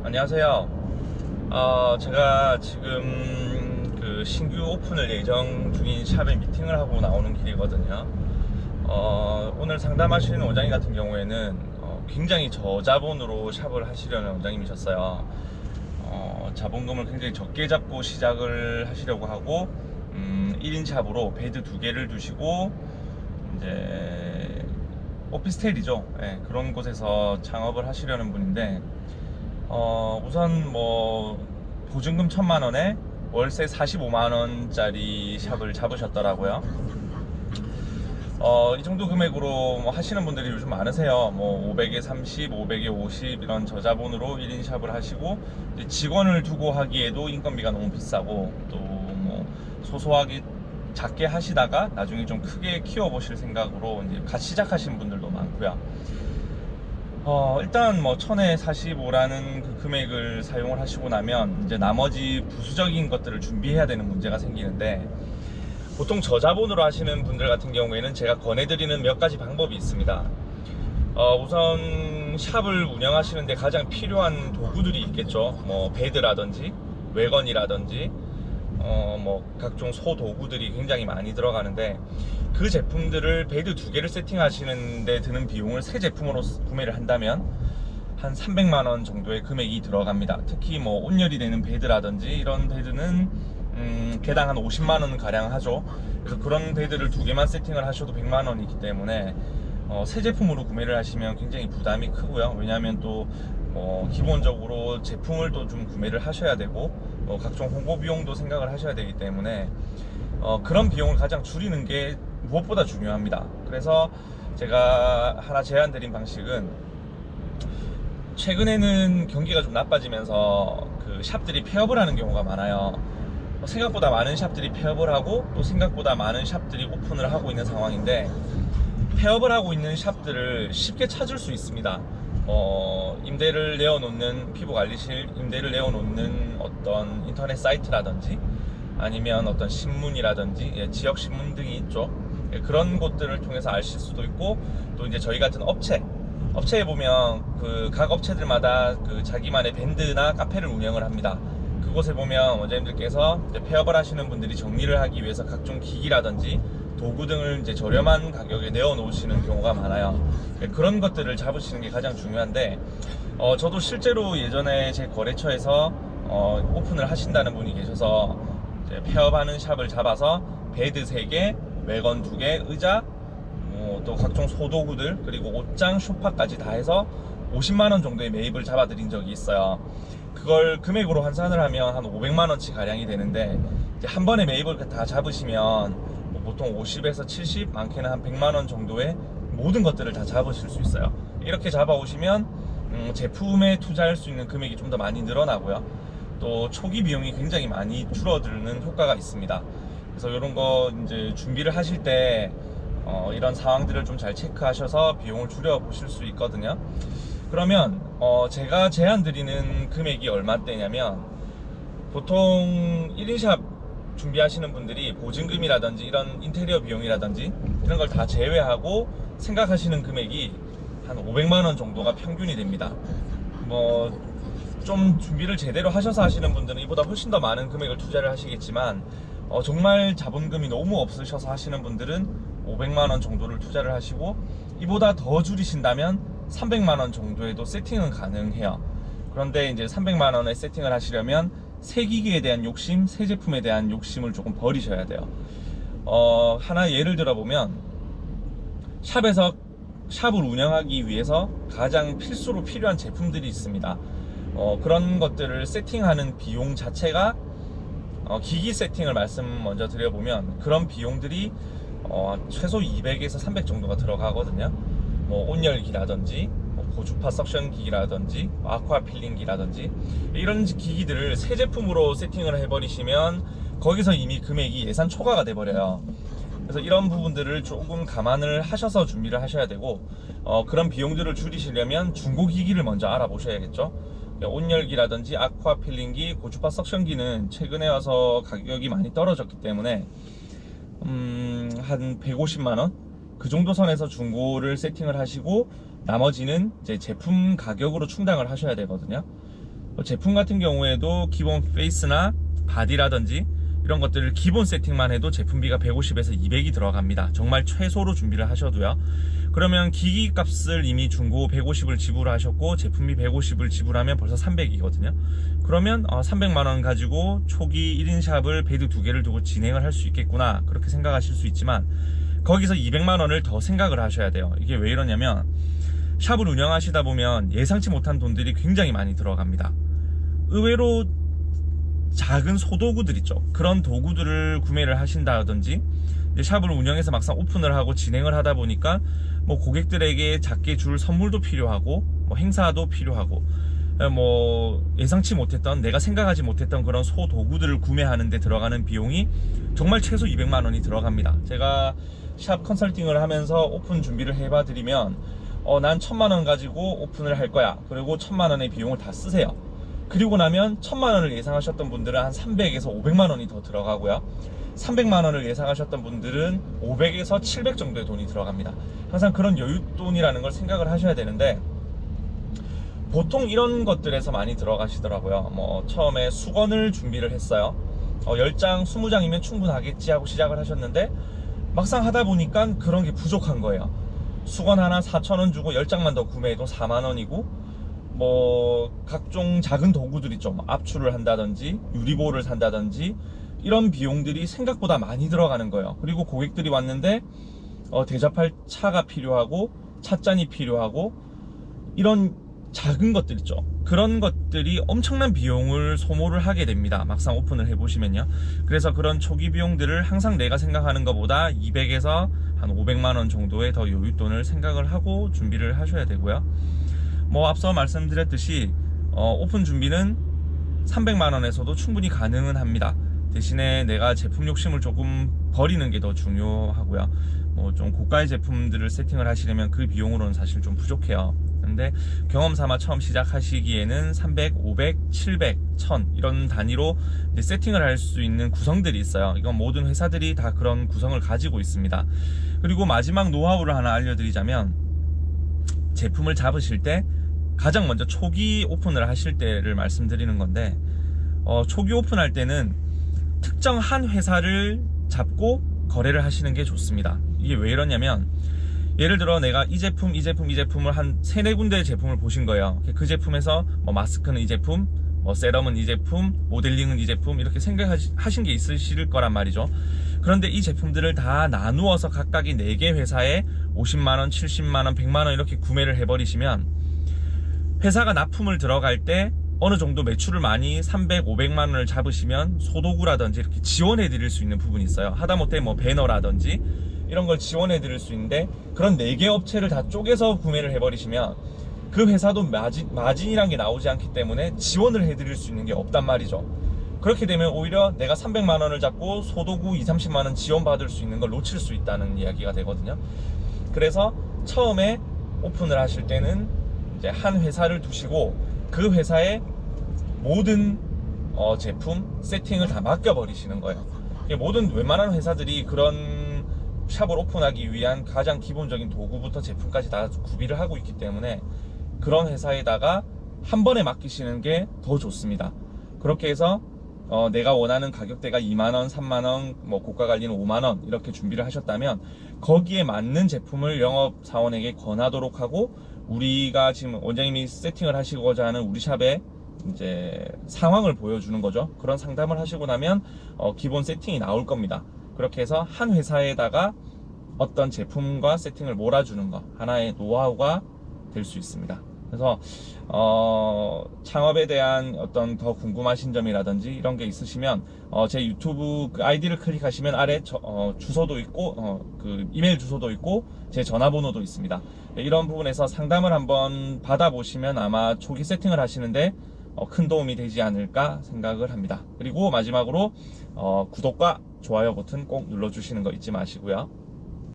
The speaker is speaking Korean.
안녕하세요. 제가 지금 그 신규 오픈을 예정 중인 샵에 미팅을 하고 나오는 길이거든요. 오늘 상담하시는 원장님 같은 경우에는 굉장히 저자본으로 샵을 하시려는 원장님이셨어요. 자본금을 굉장히 적게 잡고 시작을 하시려고 하고 1인 샵으로 베드 2개를 두시고 이제 오피스텔이죠. 네, 그런 곳에서 창업을 하시려는 분인데 우선 뭐 보증금 1000만원에 월세 45만원짜리 샵을 잡으셨더라고요. 이 정도 금액으로 뭐 하시는 분들이 요즘 많으세요. 뭐 500에 30, 500에 50 이런 저자본으로 1인 샵을 하시고, 이제 직원을 두고 하기에도 인건비가 너무 비싸고, 또 뭐 소소하게 작게 하시다가 나중에 좀 크게 키워보실 생각으로 이제 같이 시작하신 분들도 많고요. 일단 뭐 1000에 45라는 그 금액을 사용을 하시고 나면 이제 나머지 부수적인 것들을 준비해야 되는 문제가 생기는데, 보통 저자본으로 하시는 분들 같은 경우에는 제가 권해드리는 몇 가지 방법이 있습니다. 우선 샵을 운영하시는데 가장 필요한 도구들이 있겠죠. 뭐 베드라든지 외건이라든지 뭐 각종 소도구들이 굉장히 많이 들어가는데, 그 제품들을 베드 2개를 세팅하시는데 드는 비용을 새 제품으로 구매를 한다면 한 300만원 정도의 금액이 들어갑니다. 특히 뭐 온열이 되는 베드라든지 이런 베드는 개당 한 50만원 가량 하죠. 그래서 그런 베드를 2개만 세팅을 하셔도 100만원이기 때문에 새 제품으로 구매를 하시면 굉장히 부담이 크고요. 왜냐하면 또 기본적으로 제품을 또 좀 구매를 하셔야 되고, 각종 홍보 비용도 생각을 하셔야 되기 때문에 그런 비용을 가장 줄이는 게 무엇보다 중요합니다. 그래서 제가 하나 제안드린 방식은, 최근에는 경기가 좀 나빠지면서 그 샵들이 폐업을 하는 경우가 많아요. 생각보다 많은 샵들이 폐업을 하고, 또 생각보다 많은 샵들이 오픈을 하고 있는 상황인데, 폐업을 하고 있는 샵들을 쉽게 찾을 수 있습니다. 임대를 내어놓는, 피부관리실 임대를 내어놓는 어떤 인터넷 사이트라든지 아니면 어떤 신문이라든지 지역 신문 등이 있죠. 그런 곳들을 통해서 아실 수도 있고, 또 이제 저희 같은 업체에 보면 그 각 업체들마다 그 자기만의 밴드나 카페를 운영을 합니다. 그곳에 보면 원장님들께서 폐업을 하시는 분들이 정리를 하기 위해서 각종 기기라든지 도구 등을 이제 저렴한 가격에 내어 놓으시는 경우가 많아요. 그런 것들을 잡으시는 게 가장 중요한데, 저도 실제로 예전에 제 거래처에서 오픈을 하신다는 분이 계셔서 이제 폐업하는 샵을 잡아서 베드 3개, 외건 2개, 의자, 또 각종 소도구들, 그리고 옷장, 쇼파까지 다 해서 50만원 정도의 매입을 잡아드린 적이 있어요. 그걸 금액으로 환산을 하면 한 500만원치 가량이 되는데, 이제 한 번에 매입을 다 잡으시면 보통 50에서 70, 많게는 한 100만원 정도의 모든 것들을 다 잡으실 수 있어요. 이렇게 잡아오시면 제품에 투자할 수 있는 금액이 좀 더 많이 늘어나고요. 또 초기 비용이 굉장히 많이 줄어드는 효과가 있습니다. 그래서 이런 거 이제 준비를 하실 때 이런 상황들을 좀 잘 체크하셔서 비용을 줄여 보실 수 있거든요. 그러면 제가 제안드리는 금액이 얼마대냐면, 보통 1인샵 준비하시는 분들이 보증금이라든지 이런 인테리어 비용이라든지 이런 걸 다 제외하고 생각하시는 금액이 한 500만원 정도가 평균이 됩니다. 뭐 좀 준비를 제대로 하셔서 하시는 분들은 이보다 훨씬 더 많은 금액을 투자를 하시겠지만, 정말 자본금이 너무 없으셔서 하시는 분들은 500만원 정도를 투자를 하시고, 이보다 더 줄이신다면 300만원 정도에도 세팅은 가능해요. 그런데 이제 300만원에 세팅을 하시려면 새 기기에 대한 욕심, 새 제품에 대한 욕심을 조금 버리셔야 돼요. 하나 예를 들어보면, 샵을 운영하기 위해서 가장 필수로 필요한 제품들이 있습니다. 그런 것들을 세팅하는 비용 자체가, 기기 세팅을 말씀 먼저 드려보면, 그런 비용들이 최소 200에서 300 정도가 들어가거든요. 뭐 온열기라든지 고주파 석션 기기라든지 아쿠아 필링기라든지 이런 기기들을 새 제품으로 세팅을 해버리시면 거기서 이미 금액이 예산 초과가 돼버려요. 그래서 이런 부분들을 조금 감안을 하셔서 준비를 하셔야 되고, 그런 비용들을 줄이시려면 중고 기기를 먼저 알아보셔야겠죠. 온열기라든지 아쿠아 필링기, 고주파 석션기는 최근에 와서 가격이 많이 떨어졌기 때문에 한 150만원 그 정도 선에서 중고를 세팅을 하시고, 나머지는 이제 제품 가격으로 충당을 하셔야 되거든요. 제품 같은 경우에도 기본 페이스나 바디라든지 이런 것들을 기본 세팅만 해도 제품비가 150에서 200이 들어갑니다. 정말 최소로 준비를 하셔도요. 그러면 기기 값을 이미 중고 150을 지불하셨고 제품비 150을 지불하면 벌써 300이거든요. 그러면 300만원 가지고 초기 1인 샵을 베드 2개를 두고 진행을 할 수 있겠구나, 그렇게 생각하실 수 있지만 거기서 200만원을 더 생각을 하셔야 돼요. 이게 왜 이러냐면 샵을 운영하시다 보면 예상치 못한 돈들이 굉장히 많이 들어갑니다. 의외로 작은 소도구들 있죠. 그런 도구들을 구매를 하신다든지 샵을 운영해서 막상 오픈을 하고 진행을 하다 보니까 뭐 고객들에게 작게 줄 선물도 필요하고 뭐 행사도 필요하고 뭐 예상치 못했던, 내가 생각하지 못했던 그런 소도구들을 구매하는 데 들어가는 비용이 정말 최소 200만원이 들어갑니다. 제가 샵 컨설팅을 하면서 오픈 준비를 해봐 드리면 난 1000만원 가지고 오픈을 할 거야, 그리고 1000만원의 비용을 다 쓰세요. 그리고 나면 1000만원을 예상하셨던 분들은 한 300에서 500만원이 더 들어가고요. 300만원을 예상하셨던 분들은 500에서 700 정도의 돈이 들어갑니다. 항상 그런 여윳돈이라는 걸 생각을 하셔야 되는데 보통 이런 것들에서 많이 들어가시더라고요. 뭐 처음에 수건을 준비를 했어요. 10장, 20장이면 충분하겠지 하고 시작을 하셨는데 막상 하다 보니까 그런 게 부족한 거예요. 수건 하나 4,000원 주고 10장만 더 구매해도 4만원이고 뭐 각종 작은 도구들 있죠. 압출을 한다든지 유리볼을 산다든지 이런 비용들이 생각보다 많이 들어가는 거예요. 그리고 고객들이 왔는데 대접할 차가 필요하고 찻잔이 필요하고 이런 작은 것들 있죠. 그런 것들이 엄청난 비용을 소모를 하게 됩니다. 막상 오픈을 해보시면요. 그래서 그런 초기 비용들을 항상 내가 생각하는 것보다 200에서 한 500만원 정도의 더 여윳돈을 생각을 하고 준비를 하셔야 되고요. 뭐 앞서 말씀드렸듯이 오픈 준비는 300만원에서도 충분히 가능은 합니다. 대신에 내가 제품 욕심을 조금 버리는 게 더 중요하고요. 뭐 좀 고가의 제품들을 세팅을 하시려면 그 비용으로는 사실 좀 부족해요. 근데 경험 삼아 처음 시작하시기에는 300, 500, 700, 1000 이런 단위로 이제 세팅을 할 수 있는 구성들이 있어요. 이건 모든 회사들이 다 그런 구성을 가지고 있습니다. 그리고 마지막 노하우를 하나 알려드리자면 제품을 잡으실 때 가장 먼저 초기 오픈을 하실 때를 말씀드리는 건데 초기 오픈할 때는 특정 한 회사를 잡고 거래를 하시는 게 좋습니다. 이게 왜 이러냐면 예를 들어 내가 이 제품, 이 제품, 이 제품을 한 3-4군데의 제품을 보신 거예요. 그 제품에서 뭐 마스크는 이 제품, 뭐 세럼은 이 제품, 모델링은 이 제품 이렇게 생각하신 게 있으실 거란 말이죠. 그런데 이 제품들을 다 나누어서 각각이 4개 회사에 50만원, 70만원, 100만원 이렇게 구매를 해버리시면 회사가 납품을 들어갈 때 어느 정도 매출을 많이 300, 500만원을 잡으시면 소도구라든지 이렇게 지원해 드릴 수 있는 부분이 있어요. 하다못해 뭐 배너라든지 이런 걸 지원해 드릴 수 있는데 그런 4개 업체를 다 쪼개서 구매를 해버리시면 그 회사도 마진이란 게 나오지 않기 때문에 지원을 해 드릴 수 있는 게 없단 말이죠. 그렇게 되면 오히려 내가 300만원을 잡고 소도구 20-30만원 지원받을 수 있는 걸 놓칠 수 있다는 이야기가 되거든요. 그래서 처음에 오픈을 하실 때는 이제 한 회사를 두시고 그 회사에 모든 제품 세팅을 다 맡겨버리시는 거예요. 모든 웬만한 회사들이 그런 샵을 오픈하기 위한 가장 기본적인 도구부터 제품까지 다 구비를 하고 있기 때문에 그런 회사에다가 한 번에 맡기시는 게 더 좋습니다. 그렇게 해서 내가 원하는 가격대가 2만원, 3만원, 뭐 고가 관리는 5만원 이렇게 준비를 하셨다면 거기에 맞는 제품을 영업사원에게 권하도록 하고 우리가 지금 원장님이 세팅을 하시고자 하는 우리 샵의 이제 상황을 보여주는 거죠. 그런 상담을 하시고 나면 기본 세팅이 나올 겁니다. 그렇게 해서 한 회사에다가 어떤 제품과 세팅을 몰아주는 거 하나의 노하우가 될 수 있습니다. 그래서 창업에 대한 어떤 더 궁금하신 점이라든지 이런 게 있으시면 제 유튜브 그 아이디를 클릭하시면 아래 주소도 있고 그 이메일 주소도 있고 제 전화번호도 있습니다. 이런 부분에서 상담을 한번 받아보시면 아마 초기 세팅을 하시는데 큰 도움이 되지 않을까 생각을 합니다. 그리고 마지막으로 구독과 좋아요 버튼 꼭 눌러주시는 거 잊지 마시고요.